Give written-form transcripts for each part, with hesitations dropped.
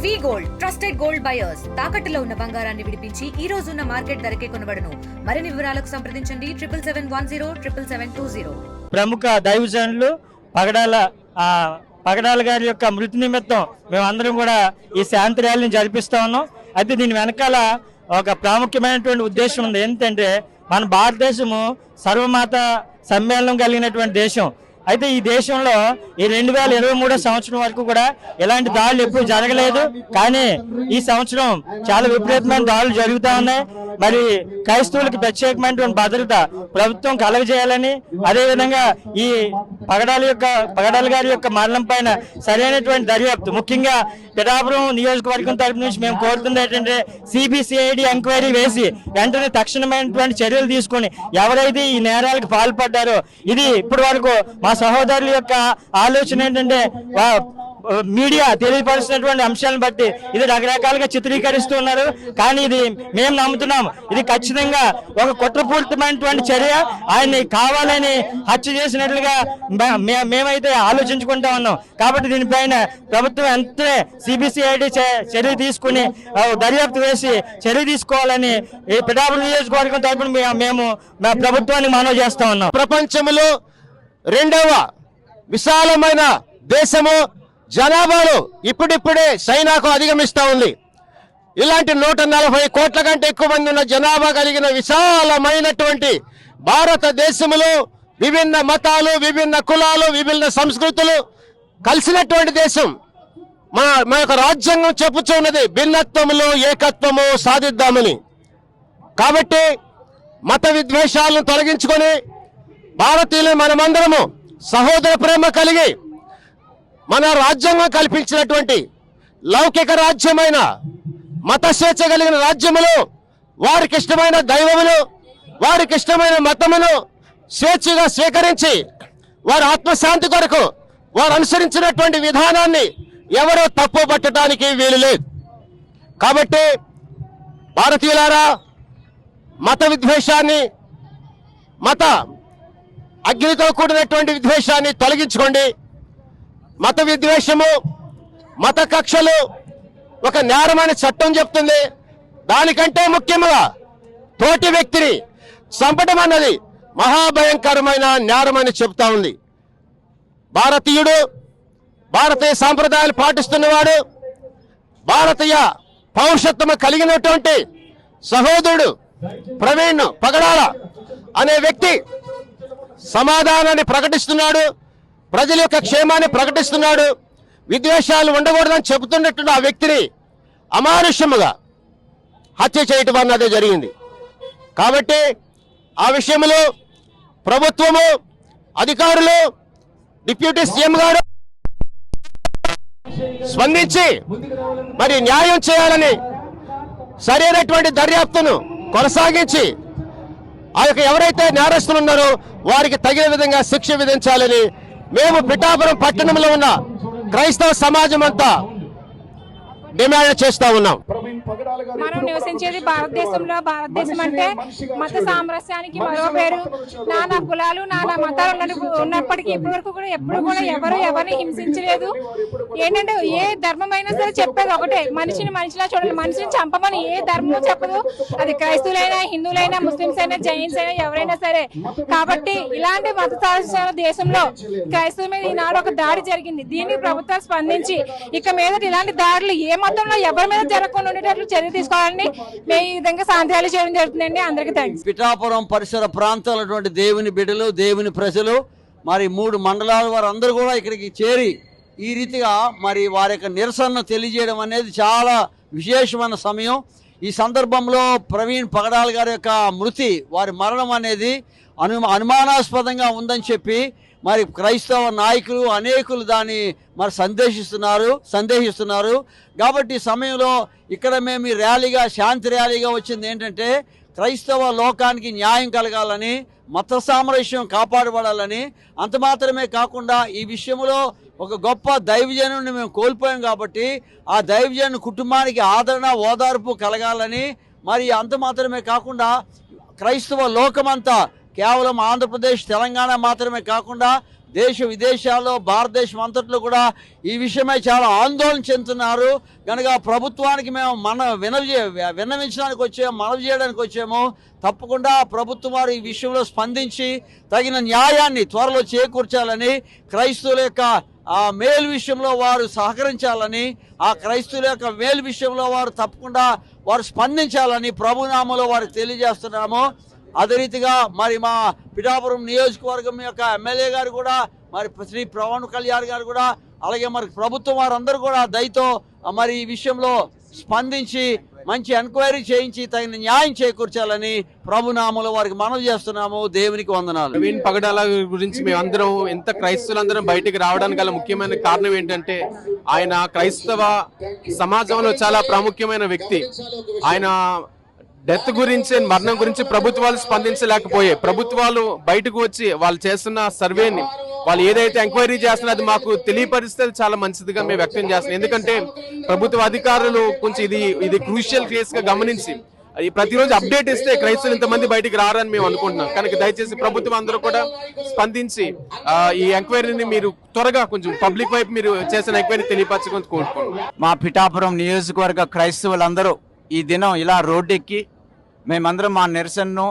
వి gold trusted gold buyers తాకట్టులో ఉన్న బంగారాన్ని విడిపించి ఈ రోజు ఉన్న మార్కెట్ ధరకే కొనబడును. మరిన్ని వివరాలకు సంప్రదించండి 7771077720. ప్రముఖ దైవజనులు పగడాల గారి యొక్క మృతి నిమిత్తం మేమందరం కూడా ఈ శాంతి ర్యాలీని జరిపిస్తా ఉన్నాం. అయితే దీని వెనకాల ఒక ప్రాముఖ్యమైనటువంటి ఉద్దేశం ఉంది. ఏంటంటే మన భారతదేశము సర్వమత సమ్మేళనం కలిగినటువంటి దేశం. అయితే ఈ దేశంలో ఈ 2023 సంవత్సరం వరకు కూడా ఎలాంటి దాడులు ఎప్పుడు జరగలేదు. కానీ ఈ సంవత్సరం చాలా విపరీతమైన దాడులు జరుగుతూ ఉన్నాయి. మరి క్రైస్తవులకు ప్రత్యేకమైనటువంటి భద్రత ప్రభుత్వం కలగజేయాలని, అదేవిధంగా ఈ పగడాల గారి యొక్క మరణం పైన సరైనటువంటి దర్యాప్తు, ముఖ్యంగా పిఠాపురం నియోజకవర్గం తరపు నుంచి మేము కోరుతుంది ఏంటంటే CBCID ఎంక్వైరీ వేసి వెంటనే తక్షణమైనటువంటి చర్యలు తీసుకొని ఎవరైతే ఈ నేరాలకు పాల్పడ్డారో, ఇది ఇప్పటి వరకు మా సహోదరుల యొక్క ఆలోచన ఏంటంటే మీడియా తెలియపరుస్తున్నటువంటి అంశాలను బట్టి ఇది రకరకాలుగా చిత్రీకరిస్తున్నారు. కానీ ఇది మేము నమ్ముతున్నాం, ఇది ఖచ్చితంగా ఒక కుట్రపూరితమైనటువంటి చర్య. ఆయన్ని కావాలని హత్య చేసినట్లుగా మేమైతే ఆలోచించుకుంటా ఉన్నాం. కాబట్టి దీనిపైన ప్రభుత్వం వెంటనే CBCID చర్య తీసుకుని దర్యాప్తు వేసి చర్య తీసుకోవాలని ఈ పిఠాపురం నియోజకవర్గం తరపున మేము ప్రభుత్వానికి మనవి చేస్తా ఉన్నాం. ప్రపంచంలో రెండవ విశాలమైన దేశము జనాభాలో ఇప్పుడిప్పుడే చైనాకు అధిగమిస్తూ ఉంది. ఇలాంటి 140 కోట్ల కంటే ఎక్కువ మంది ఉన్న జనాభా కలిగిన విశాలమైనటువంటి భారతదేశంలో విభిన్న మతాలు, విభిన్న కులాలు, విభిన్న సంస్కృతులు కలిసినటువంటి దేశం. మన యొక్క రాజ్యాంగం చెప్పుచున్నది భిన్నత్వంలో ఏకత్వము సాధిద్దామని. కాబట్టి మత విద్వేషాలను తొలగించుకొని భారతీయులు మనమందరము సహోదర ప్రేమ కలిగి మన రాజ్యాంగం కల్పించినటువంటి లౌకిక రాజ్యమైన మత స్వేచ్ఛ కలిగిన రాజ్యములు, వారికి ఇష్టమైన దైవములు, వారికి ఇష్టమైన మతమును స్వేచ్ఛగా స్వీకరించి వారి ఆత్మశాంతి కొరకు వారు అనుసరించినటువంటి విధానాన్ని ఎవరో తప్పు పట్టడానికి వీలు లేదు. కాబట్టి భారతీయులారా, మత విద్వేషాన్ని, మత అగ్నితో కూడినటువంటి విద్వేషాన్ని తొలగించుకోండి. మత విద్వేషము, మత కక్షలు ఒక నేరమని చట్టం చెప్తుంది. దానికంటే ముఖ్యంగా తోటి వ్యక్తిని చంపడం అన్నది మహాభయంకరమైన నేరమని చెప్తా ఉంది. భారతీయుడు, భారతీయ సాంప్రదాయాలు పాటిస్తున్నవాడు, భారతీయ పౌరుషత్వం కలిగినటువంటి సహోదరుడు ప్రవీణ్ పగడాల అనే వ్యక్తి సమాధానాన్ని ప్రకటిస్తున్నాడు, ప్రజల యొక్క క్షేమాన్ని ప్రకటిస్తున్నాడు. విద్వేషాలు ఉండకూడదని చెబుతున్నట్టు ఆ వ్యక్తిని అమానుష్యముగా హత్య చేయటం అన్నదే జరిగింది. కాబట్టి ఆ విషయంలో ప్రభుత్వము, అధికారులు, డిప్యూటీ CM గారు స్పందించి మరి న్యాయం చేయాలని, సరైనటువంటి దర్యాప్తును కొనసాగించి ఆ యొక్క ఎవరైతే నేరస్తులు ఉన్నారో వారికి తగిన విధంగా శిక్ష విధించాలని మేము పిఠాపురం పట్టణంలో ఉన్న క్రైస్తవ సమాజం అంతా డిమాండ్ చేస్తా ఉన్నాం. మనం నివసించేది భారతదేశంలో. భారతదేశం అంటే మత సామరస్యానికి మరో పేరు. నానా కులాలు, నానా మతాలు ఉన్నప్పటికీ ఇప్పటి వరకు కూడా ఎప్పుడు కూడా ఎవరిని హింసించలేదు. ఏంటంటే ఏ ధర్మమైనా సరే చెప్పేది ఒకటే, మనిషిని మనిషిలా చూడాలి, మనిషిని చంపమని ఏ ధర్మం చెప్పదు. అది క్రైస్తవులైనా, హిందువులైనా, ముస్లింస్ అయినా, జైన్స్ అయినా, ఎవరైనా సరే. కాబట్టి ఇలాంటి మత సామరస్యాల దేశంలో క్రైస్తవుల మీద ఈనాడు ఒక దాడి జరిగింది. దీనికి ప్రభుత్వం స్పందించి ఇక మీద ఇలాంటి దాడులు ఏ మతంలో ఎవరి మీద జరగకుండా ఉండేటట్లు చర్య తీసుకోవాలని మేము ఈ విధంగా శాంతి ర్యాలీ చేయడం జరుగుతుందండి. అందరికీ థాంక్స్. పిఠాపురం పరిసర ప్రాంతాలటువంటి దేవుని బిడ్డలు, దేవుని ప్రజలు, మరి 3 మండలాల వారు అందరూ కూడా ఇక్కడికి చేరి ఈ రీతిగా మరి వారి యొక్క నిరసనను తెలియజేయడం అనేది చాలా విశేషమైన సమయం. ఈ సందర్భంలో ప్రవీణ్ పగడాల గారి యొక్క మృతి, వారి మరణం అనేది అనుమానాస్పదంగా ఉందని చెప్పి మరి క్రైస్తవ నాయకులు అనేకులు దాన్ని మరి సందేహిస్తున్నారు. కాబట్టి ఈ సమయంలో ఇక్కడ మేము ఈ ర్యాలీగా, శాంతి ర్యాలీగా వచ్చింది ఏంటంటే క్రైస్తవ లోకానికి న్యాయం కలగాలని, మత సామరస్యం కాపాడబడాలని. అంత మాత్రమే కాకుండా ఈ విషయంలో ఒక గొప్ప దైవజనుడిని మేము కోల్పోయాం కాబట్టి ఆ దైవజను కుటుంబానికి ఆదరణ, ఓదార్పు కలగాలని, మరి అంత మాత్రమే కాకుండా క్రైస్తవ లోకమంతా కేవలం ఆంధ్రప్రదేశ్, తెలంగాణ మాత్రమే కాకుండా దేశ విదేశాల్లో భారతదేశం అంతట్లో కూడా ఈ విషయమై చాలా ఆందోళన చెందుతున్నారు. కనుక ప్రభుత్వానికి మేము విన్నవించడానికి వచ్చాము, మనవి చేయడానికి వచ్చాము. తప్పకుండా ప్రభుత్వం వారు ఈ విషయంలో స్పందించి తగిన న్యాయాన్ని త్వరలో చేకూర్చాలని, క్రైస్తవుల యొక్క ఆ మేలు విషయంలో వారు సహకరించాలని, ఆ క్రైస్తవుల యొక్క మేలు విషయంలో వారు తప్పకుండా వారు స్పందించాలని ప్రభునామంలో వారికి తెలియజేస్తున్నాము. అదే రీతిగా మరి మా పిఠాపురం నియోజకవర్గం యొక్క ఎమ్మెల్యే గారు కూడా, మరి శ్రీ పవన్ కళ్యాణ్ గారు కూడా, అలాగే మరి ప్రభుత్వం వారందరూ కూడా దయతో మరి ఈ విషయంలో స్పందించి మంచి ఎంక్వైరీ చేయించి తగిన న్యాయం చేకూర్చాలని ప్రభునామంలో వారికి మనవి చేస్తున్నాము. దేవునికి వందనాలు. ప్రవీణ్ పగడాల గురించి మేమందరం ఎంత క్రైస్తవులందరం బయటికి రావడానికి గల ముఖ్యమైన కారణం ఏంటంటే ఆయన క్రైస్తవ సమాజంలో చాలా ప్రాముఖ్యమైన వ్యక్తి. ఆయన డెత్ గురించి, మరణం గురించి ప్రభుత్వాలు స్పందించలేకపోయాయి. ప్రభుత్వాలు బయటకు వచ్చి వాళ్ళు చేస్తున్న సర్వేని, వాళ్ళు ఏదైతే ఎంక్వైరీ చేస్తున్నారో అది మాకు తెలియపరిస్తే చాలా మంచిదిగా మేము వ్యక్తం చేస్తున్నాం. ఎందుకంటే ప్రభుత్వ అధికారులు కొంచెం ఇది క్రూషియల్ కేస్ గా గమనించి అది ప్రతిరోజు అప్డేట్ ఇస్తే క్రైస్తవులు ఇంతమంది బయటికి రారని మేము అనుకుంటున్నాం. కనుక దయచేసి ప్రభుత్వం అందరూ కూడా స్పందించి ఈ ఎంక్వైరీని మీరు త్వరగా కొంచెం పబ్లిక్ వైపు మీరు చేసిన ఎంక్వైరీ తెలియపరచుకొని కోరుకుంటున్నాం. మా పిఠాపురం నియోజకవర్గ క్రైస్తవులందరూ ఈ దినం ఇలా రోడ్డెక్కి మేమందరం మా నిరసనను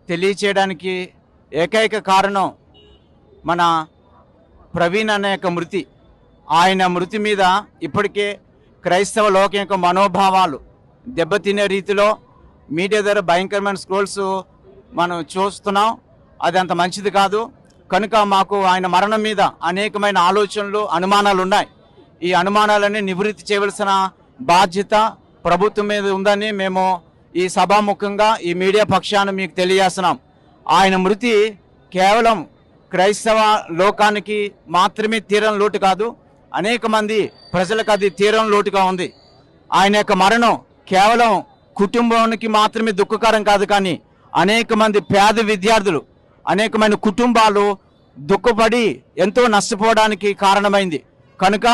తెలియచేయడానికి ఏకైక కారణం మన ప్రవీణ్ అనే యొక్క మృతి. ఆయన మృతి మీద ఇప్పటికే క్రైస్తవ లోకం యొక్క మనోభావాలు దెబ్బతినే రీతిలో మీడియా ద్వారా భయంకరమైన స్క్రోల్స్ మనం చూస్తున్నాం. అది అంత మంచిది కాదు. కనుక మాకు ఆయన మరణం మీద అనేకమైన ఆలోచనలు, అనుమానాలు ఉన్నాయి. ఈ అనుమానాలన్నీ నివృత్తి చేయవలసిన బాధ్యత ప్రభుత్వం మీద ఉందని మేము ఈ సభాముఖంగా ఈ మీడియా పక్షాన మీకు తెలియజేస్తున్నాం. ఆయన మృతి కేవలం క్రైస్తవ లోకానికి మాత్రమే తీరం లోటు కాదు, అనేక మంది ప్రజలకు అది తీరం లోటుగా ఉంది. ఆయన యొక్క మరణం కేవలం కుటుంబానికి మాత్రమే దుఃఖకరం కాదు, కానీ అనేక మంది పేద విద్యార్థులు, అనేకమైన కుటుంబాలు దుఃఖపడి ఎంతో నష్టపోవడానికి కారణమైంది. కనుక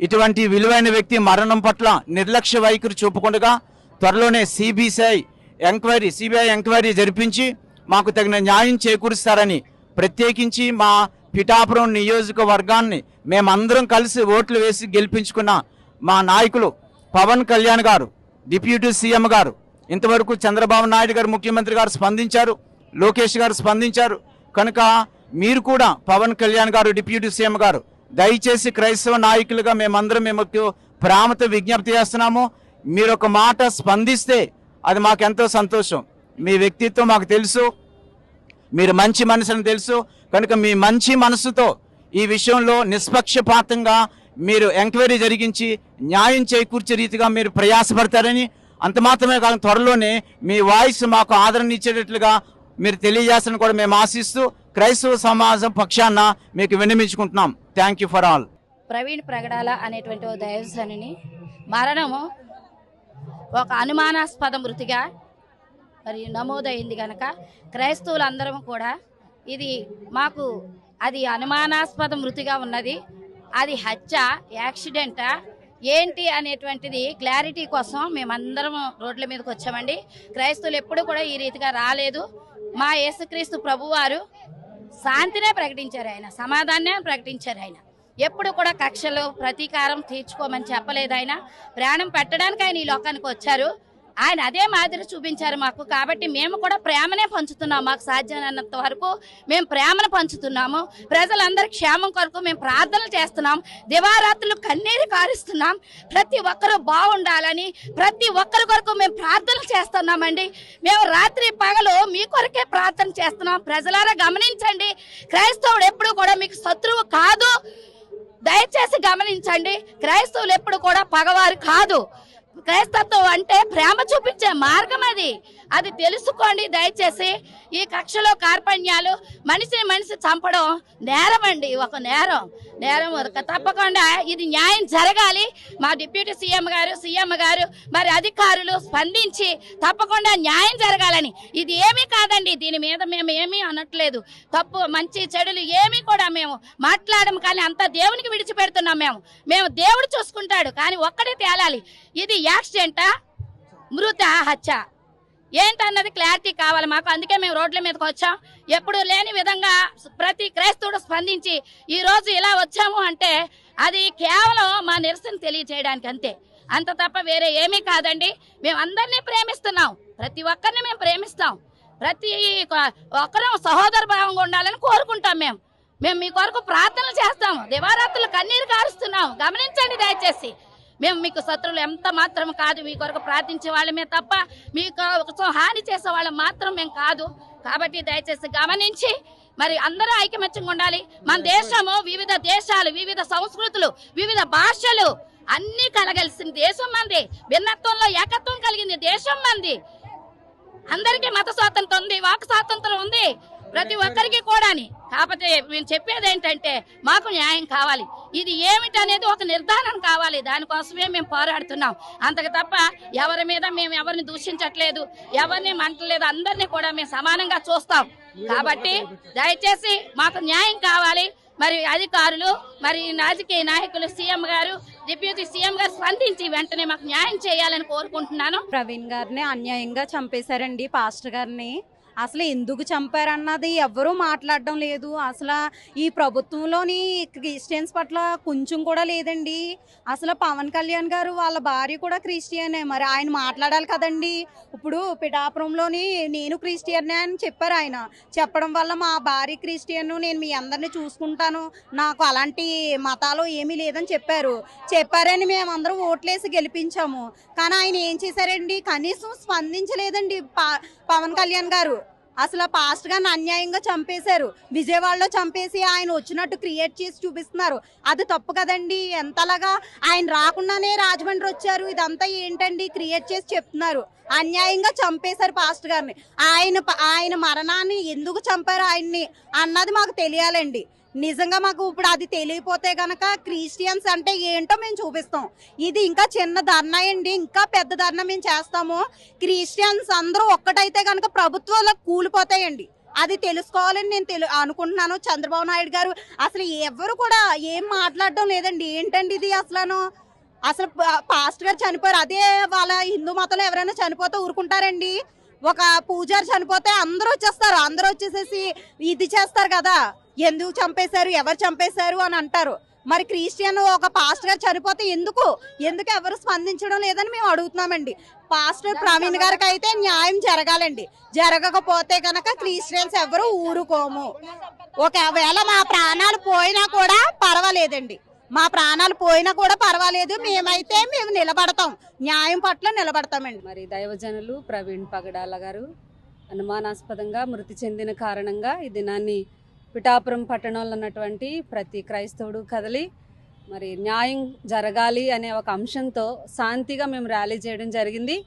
ఇటువంటి విలువైన వ్యక్తి మరణం పట్ల నిర్లక్ష్య వైఖరి చూపకుండా త్వరలోనే సిబిఐ ఎంక్వైరీ జరిపించి మాకు తగిన న్యాయం చేకూరుస్తారని, ప్రత్యేకించి మా పిఠాపురం నియోజకవర్గాన్ని మేమందరం కలిసి ఓట్లు వేసి గెలిపించుకున్న మా నాయకులు పవన్ కళ్యాణ్ గారు, డిప్యూటీ సీఎం గారు, ఇంతవరకు చంద్రబాబు నాయుడు గారు ముఖ్యమంత్రి గారు స్పందించారు, లోకేష్ గారు స్పందించారు. కనుక మీరు కూడా పవన్ కళ్యాణ్ గారు, డిప్యూటీ సీఎం గారు, దయచేసి క్రైస్తవ నాయకులుగా మేమందరం మీకు ప్రేమతో విజ్ఞప్తి చేస్తున్నాము. మీరు ఒక మాట స్పందిస్తే అది మాకెంతో సంతోషం. మీ వ్యక్తిత్వం మాకు తెలుసు, మీరు మంచి మనసుని తెలుసు. కనుక మీ మంచి మనసుతో ఈ విషయంలో నిష్పక్షపాతంగా మీరు ఎంక్వైరీ జరిగించి న్యాయం చేకూర్చే రీతిగా మీరు ప్రయాసపడతారని, అంత మాత్రమే కాదు త్వరలోనే మీ వాయిస్ మాకు ఆదరణ ఇచ్చేటట్లుగా మీరు తెలియజేస్తారని కూడా మేము ఆశిస్తూ క్రైస్తవ సమాజం పక్షాన మీకు విన్నవించుకుంటున్నాం. Thank you for all. Praveen Pragadala అనేటువంటి ఓ దైవజనుని మరణము ఒక అనుమానాస్పద మృతిగా మరి నమోదైంది కనుక క్రైస్తవులందరం కూడా ఇది మాకు అది అనుమానాస్పద మృతిగా ఉన్నది, అది హత్య, యాక్సిడెంటా ఏంటి అనేటువంటిది క్లారిటీ కోసం మేమందరం రోడ్ల మీదకి వచ్చామండి. క్రైస్తవులు ఎప్పుడు కూడా ఈ రీతిగా రాలేదు. మా యేసుక్రీస్తు ప్రభువారు శాంతినే ప్రకటించారు, ఆయన సమాధానాన్ని ప్రకటించారు. ఆయన ఎప్పుడు కూడా కక్షలు ప్రతీకారం తీర్చుకోమని చెప్పలేదు. ఆయన ప్రాణం పెట్టడానికి ఆయన ఈ లోకానికి వచ్చారు. ఆయన అదే మాదిరి చూపించారు మాకు. కాబట్టి మేము కూడా ప్రేమనే పంచుతున్నాం. మాకు సాధ్యమైనంత వరకు మేము ప్రేమను పంచుతున్నాము. ప్రజలందరి క్షేమం కొరకు మేము ప్రార్థనలు చేస్తున్నాం. దివారాత్రులు కన్నీరు కారుస్తున్నాం. ప్రతి ఒక్కరూ బాగుండాలని ప్రతి ఒక్కరి కొరకు మేము ప్రార్థనలు చేస్తున్నామండి. మేము రాత్రి పగలు మీ కొరకే ప్రార్థన చేస్తున్నాం. ప్రజలారా గమనించండి, క్రైస్తవుడు ఎప్పుడు కూడా మీకు శత్రువు కాదు. దయచేసి గమనించండి, క్రైస్తవులు ఎప్పుడు కూడా పగవారు కాదు. క్రైస్తత్వం అంటే ప్రేమ చూపించే మార్గం, అది తెలుసుకోండి దయచేసి. ఈ కక్షలో కార్పణ్యాలు, మనిషి చంపడం నేరం అండి, ఒక నేరం. తప్పకుండా ఇది న్యాయం జరగాలి. మా డిప్యూటీ సీఎం గారు మరి అధికారులు స్పందించి తప్పకుండా న్యాయం జరగాలని. ఇది ఏమీ కాదండి, దీని మీద మేము ఏమీ అనట్లేదు. తప్పు మంచి చెడులు ఏమీ కూడా మేము మాట్లాడము, కానీ అంతా దేవునికి విడిచిపెడుతున్నాం. మేము దేవుడు చూసుకుంటాడు. కానీ ఒక్కడే తేలాలి, ఇది యాక్సిడెంటా, మృత, హత్య, ఏంటన్నది క్లారిటీ కావాలి మాకు. అందుకే మేము రోడ్ల మీదకి వచ్చాం. ఎప్పుడు లేని విధంగా ప్రతి క్రైస్తవుడు స్పందించి ఈ రోజు ఇలా వచ్చాము అంటే అది కేవలం మా నిరసన తెలియజేయడానికి అంతే, అంత తప్ప వేరే ఏమీ కాదండి. మేము అందరినీ ప్రేమిస్తున్నాం, ప్రతి ఒక్కరిని మేము ప్రేమిస్తాం, ప్రతి ఒక్కరూ సహోదర భావంగా ఉండాలని కోరుకుంటాం. మేము మీ కొరకు ప్రార్థనలు చేస్తాము, దివారాత్రులు కన్నీరు కారుస్తున్నాం. గమనించండి దయచేసి, మేము మీకు శత్రువులు ఎంత మాత్రం కాదు. మీ కొరకు ప్రార్థించే వాళ్ళమే తప్ప మీకు హాని చేసే వాళ్ళం మాత్రం మేము కాదు. కాబట్టి దయచేసి గమనించి మరి అందరూ ఐకమత్యంగా ఉండాలి. మన దేశము వివిధ దేశాలు, వివిధ సంస్కృతులు, వివిధ భాషలు అన్ని కలగలిసిన దేశం మంది. భిన్నత్వంలో ఏకత్వం కలిగింది దేశం మంది. అందరికీ మత స్వాతంత్రం ఉంది, వాక్ స్వాతంత్రం ఉంది ప్రతి ఒక్కరికి కూడాని. కాకపోతే మేము చెప్పేది ఏంటంటే మాకు న్యాయం కావాలి. ఇది ఏమిటనేది ఒక నిర్ధారణ కావాలి. దానికోసమే మేము పోరాడుతున్నాం. అంతకు తప్ప ఎవరి మీద మేము ఎవరిని దూషించట్లేదు, ఎవరిని మంటలేదు. అందరినీ కూడా మేము సమానంగా చూస్తాం. కాబట్టి దయచేసి మాకు న్యాయం కావాలి. మరి అధికారులు, మరి రాజకీయ నాయకులు, సీఎం గారు, డిప్యూటీ సీఎం గారు స్పందించి వెంటనే మాకు న్యాయం చేయాలని కోరుకుంటున్నాను. ప్రవీణ్ గారిని అన్యాయంగా చంపేశారండి, పాస్టర్ గారిని. అసలు ఎందుకు చంపారన్నది ఎవ్వరూ మాట్లాడడం లేదు. అసలు ఈ ప్రభుత్వంలోని క్రిస్టియన్స్ పట్ల కొంచెం కూడా లేదండి. అసలు పవన్ కళ్యాణ్ గారు వాళ్ళ భార్య కూడా క్రిస్టియనే, మరి ఆయన మాట్లాడాలి కదండి. ఇప్పుడు పిఠాపురంలోని నేను క్రిస్టియనే అని చెప్పారు. ఆయన చెప్పడం వల్ల మా భార్య క్రిస్టియన్, నేను మీ అందరినీ చూసుకుంటాను, నాకు అలాంటి మతాలు ఏమీ లేదని చెప్పారని మేమందరం ఓట్లేసి గెలిపించాము. కానీ ఆయన ఏం చేశారండి, కనీసం స్పందించలేదండి పవన్ కళ్యాణ్ గారు. అసలు పాస్టర్ గారిని అన్యాయంగా చంపేశారు. విజయవాడలో చంపేసి ఆయన వచ్చినట్టు క్రియేట్ చేసి చూపిస్తున్నారు. అది తప్పు కదండి. ఎంతలాగా ఆయన రాకుండానే రాజమండ్రి వచ్చారు. ఇదంతా ఏంటండి, క్రియేట్ చేసి చెప్తున్నారు. అన్యాయంగా చంపేశారు పాస్టర్ గారిని. ఆయన మరణాన్ని ఎందుకు చంపారు ఆయన్ని అన్నది మాకు తెలియాలండి. నిజంగా మాకు ఇప్పుడు అది తెలియపోతే గనక క్రిస్టియన్స్ అంటే ఏంటో మేము చూపిస్తాం. ఇది ఇంకా చిన్న ధర్నా అండి, ఇంకా పెద్ద ధర్నా మేము చేస్తాము. క్రిస్టియన్స్ అందరూ ఒక్కటైతే గనక ప్రభుత్వాలకు కూలిపోతాయండి. అది తెలుసుకోవాలని నేను అనుకుంటున్నాను. చంద్రబాబు నాయుడు గారు అసలు ఎవరు కూడా ఏం మాట్లాడడం లేదండి. ఏంటండి ఇది అసలు పాస్టర్ గారు చనిపోయారు, అదే వాళ్ళ హిందూ మతంలో ఎవరైనా చనిపోతే ఊరుకుంటారండి? ఒక పూజారి చనిపోతే అందరూ వచ్చేస్తారు, అందరూ వచ్చేసేసి ఇది చేస్తారు కదా, ఎందుకు చంపేశారు, ఎవరు చంపేశారు అని అంటారు. మరి క్రిస్టియన్ ఒక పాస్టర్ గారు చనిపోతే ఎందుకు ఎవరు స్పందించడం లేదని మేము అడుగుతున్నామండి. పాస్టర్ ప్రవీణ్ గారికి అయితే న్యాయం జరగాలండి. జరగకపోతే కనుక క్రిస్టియన్స్ ఎవరు ఊరుకోము. ఒకవేళ మా ప్రాణాలు పోయినా కూడా పర్వాలేదండి, మేము నిలబడతాం, న్యాయం పట్ల నిలబడతామండి. మరి దైవజనులు ప్రవీణ్ పగడాల గారు అనుమానాస్పదంగా మృతి చెందిన కారణంగా ఈ దినాన్ని పిఠాపురం పట్టణంలో ఉన్నటువంటి ప్రతి క్రైస్తవుడు కదలి మరి న్యాయం జరగాలి అనే ఒక అంశంతో శాంతిగా మేము ర్యాలీ చేయడం జరిగింది.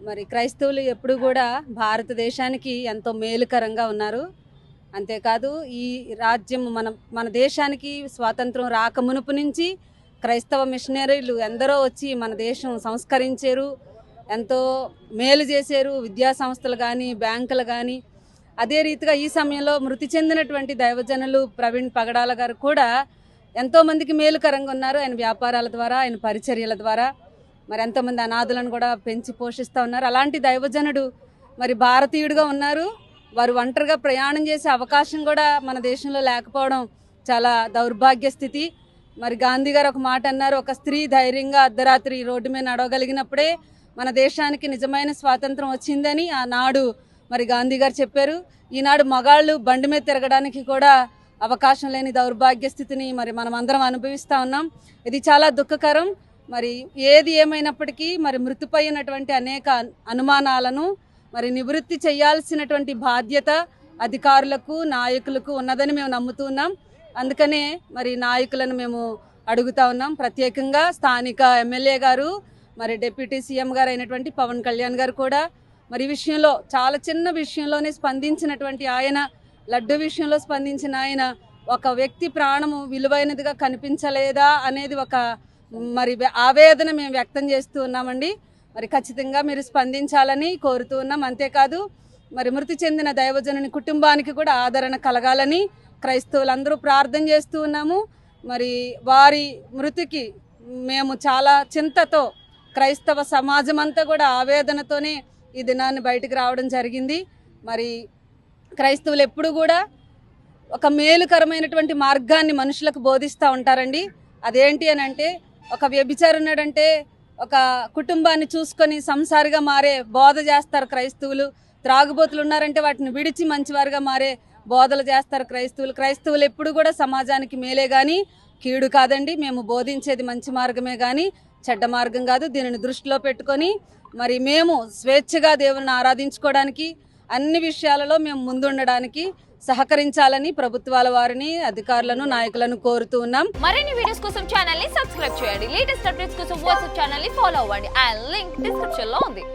మరి క్రైస్తవులు ఎప్పుడు కూడా భారతదేశానికి ఎంతో మేలుకరంగా ఉన్నారు. అంతేకాదు ఈ రాజ్యం మన దేశానికి స్వాతంత్రం రాకమునుపు నుంచి క్రైస్తవ మిషనరీలు ఎందరో వచ్చి మన దేశం సంస్కరించారు, ఎంతో మేలు చేశారు. విద్యా సంస్థలు కానీ, బ్యాంకులు కానీ. అదే రీతిగా ఈ సమయంలో మృతి చెందినటువంటి దైవజనులు ప్రవీణ్ పగడాల గారు కూడా ఎంతోమందికి మేలుకరంగా ఉన్నారు. ఆయన వ్యాపారాల ద్వారా, ఆయన పరిచర్యల ద్వారా మరి ఎంతోమంది అనాథులను కూడా పెంచి పోషిస్తూ ఉన్నారు. అలాంటి దైవజనుడు మరి భారతీయుడిగా ఉన్నారు. వారు ఒంటరిగా ప్రయాణం చేసే అవకాశం కూడా మన దేశంలో లేకపోవడం చాలా దౌర్భాగ్య స్థితి. మరి గాంధీ గారు ఒక మాట అన్నారు, ఒక స్త్రీ ధైర్యంగా అర్ధరాత్రి రోడ్డు మీద నడవగలిగినప్పుడే మన దేశానికి నిజమైన స్వాతంత్రం వచ్చిందని ఆనాడు మరి గాంధీ గారు చెప్పారు. ఈనాడు మగాళ్ళు బండి మీద తిరగడానికి కూడా అవకాశం లేని దౌర్భాగ్య స్థితిని మరి మనం అందరం అనుభవిస్తూ ఉన్నాం. ఇది చాలా దుఃఖకరం. మరి ఏది ఏమైనప్పటికీ మరి మృతిపోయినటువంటి అనేక అనుమానాలను మరి నివృత్తి చేయాల్సినటువంటి బాధ్యత అధికారులకు, నాయకులకు ఉన్నదని మేము నమ్ముతూ ఉన్నాం. అందుకనే మరి నాయకులను మేము అడుగుతా ఉన్నాం. ప్రత్యేకంగా స్థానిక ఎమ్మెల్యే గారు, మరి డిప్యూటీ సీఎం గారు అయినటువంటి పవన్ కళ్యాణ్ గారు కూడా మరి ఈ విషయంలో చాలా చిన్న విషయంలోనే స్పందించినటువంటి ఆయన, లడ్డు విషయంలో స్పందించిన ఆయన, ఒక వ్యక్తి ప్రాణము విలువైనదిగా కనిపించలేదా అనేది ఒక మరి ఆవేదన మేము వ్యక్తం చేస్తూ ఉన్నామండి. మరి ఖచ్చితంగా మీరు స్పందించాలని కోరుతూ ఉన్నాం. అంతేకాదు మరి మృతి చెందిన దైవజనుని కుటుంబానికి కూడా ఆదరణ కలగాలని క్రైస్తవులందరూ ప్రార్థన చేస్తూ ఉన్నాము. మరి వారి మృతికి మేము చాలా చింతతో, క్రైస్తవ సమాజం అంతా కూడా ఆవేదనతోనే ఈ దినాన్ని బయటకు రావడం జరిగింది. మరి క్రైస్తవులు ఎప్పుడు కూడా ఒక మేలుకరమైనటువంటి మార్గాన్ని మనుషులకు బోధిస్తూ ఉంటారండి. అదేంటి అని అంటే, ఒక వ్యభిచారి ఉన్నాడంటే ఒక కుటుంబాన్ని చూసుకొని సంసారిగా మారే బోధ చేస్తారు క్రైస్తవులు. త్రాగుబోతులు ఉన్నారంటే వాటిని విడిచి మంచివారుగా మారే బోధలు చేస్తారు క్రైస్తవులు ఎప్పుడు కూడా సమాజానికి మేలే కానీ కీడు కాదండి. మేము బోధించేది మంచి మార్గమే కానీ చెడ్డ మార్గం కాదు. దీనిని దృష్టిలో పెట్టుకొని మరి మేము స్వేచ్ఛగా దేవుని ఆరాధించుకోవడానికి, అన్ని విషయాలలో మేము ముందుండడానికి సహకరించాలని ప్రభుత్వాల వారిని, అధికారులను, నాయకులను కోరుతూ ఉన్నాం. మరిన్ని వీడియోస్ కోసం ఛానల్ ని సబ్స్క్రైబ్ చేయండి. లేటెస్ట్ అప్డేట్స్ కోసం వాట్సాప్ ఛానల్ ని ఫాలో అవ్వండి. ఆ లింక్ డిస్క్రిప్షన్ లో ఉంది.